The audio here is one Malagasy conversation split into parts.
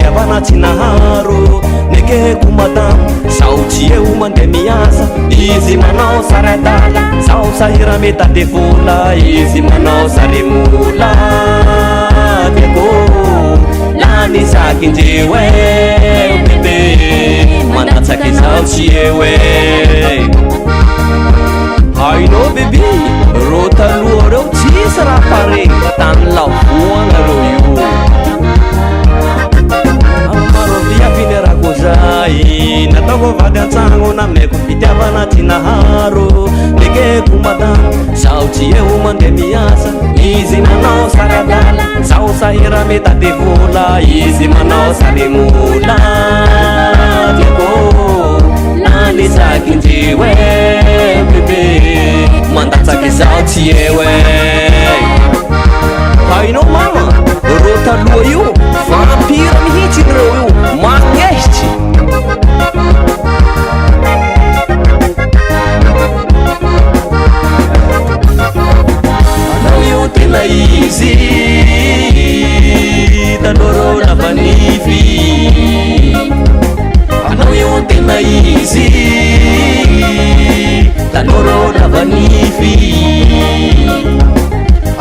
fampitiavana tsy naharo nekeko madamo sao tsy eo mandeha miasa izy manao saradala sao sahira metade vola izy manao saremola tiako lanisaky indreo bebe manatsaky zao tsy eo hainao bebe ro taloha reo tsisy raha paregny tamy lavoana ro io amaro viaviny rako zay nataoko vady antsagno nameko fitiavana ty naharo nekeko madamo sao tsy eo mandeha miasa izy manao saradala sao sahira metade vola izy manao saremola tiako nanisaky indreo bebe mandatsaky zao tsy eo hainao mama ro taloha io vampira mihitsy reo io magnehitsy anao io tena izy taloha rô lavanify anao io tena izy taloha rô lavanify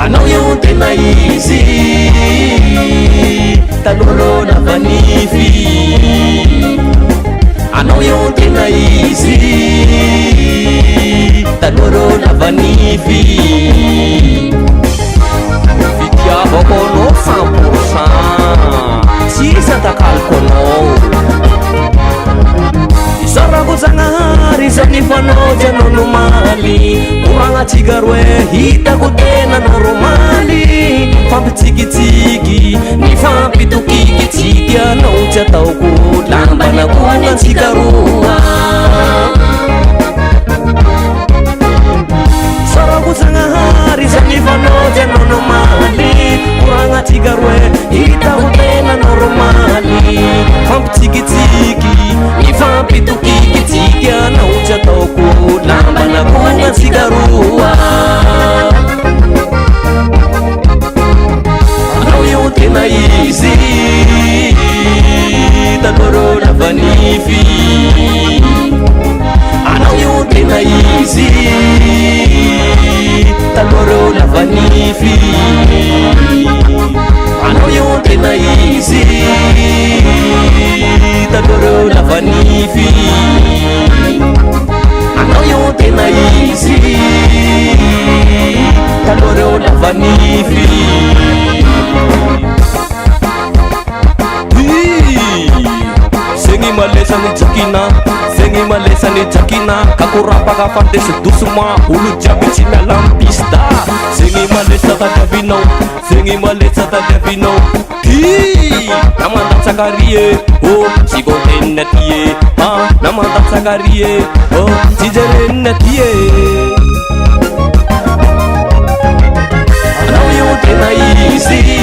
anao io tena izy taloha rô lavanify anao io tena izy taloha rô lavanify fitiavako anao 100% tsisy atakaloko anao isarako zagnahary zany fanaojanao nomaly koragnatsika roe hitako tena normaly fampitsikitsiky ny fampitokiky tsy tianao tsy ataoko lambana koagnatsika roa sarako zagnahary zany fanaojanao nomaly koragnatsika roe hitako tena normaly fampitsikitsiky ny fampitokiky tsy tianao tsy ataoko lambana koagnatsika roa anao io tena izy taloha rô lavanify anao io tena izy taloha rô lavanify anao io tena izy taloha rô lavanify anao io tena izy taloha rô lavanify zegny malesany jakina zegny malesany jakina kakorapaka fandesy doucement olo jiaby tsy miala mpista zegny malesa tadiavinao zegny malesa tadiavinao ty namandatsakarie oh sikotenina tie namandatsakarie oh sijerenina tie anao io tena izy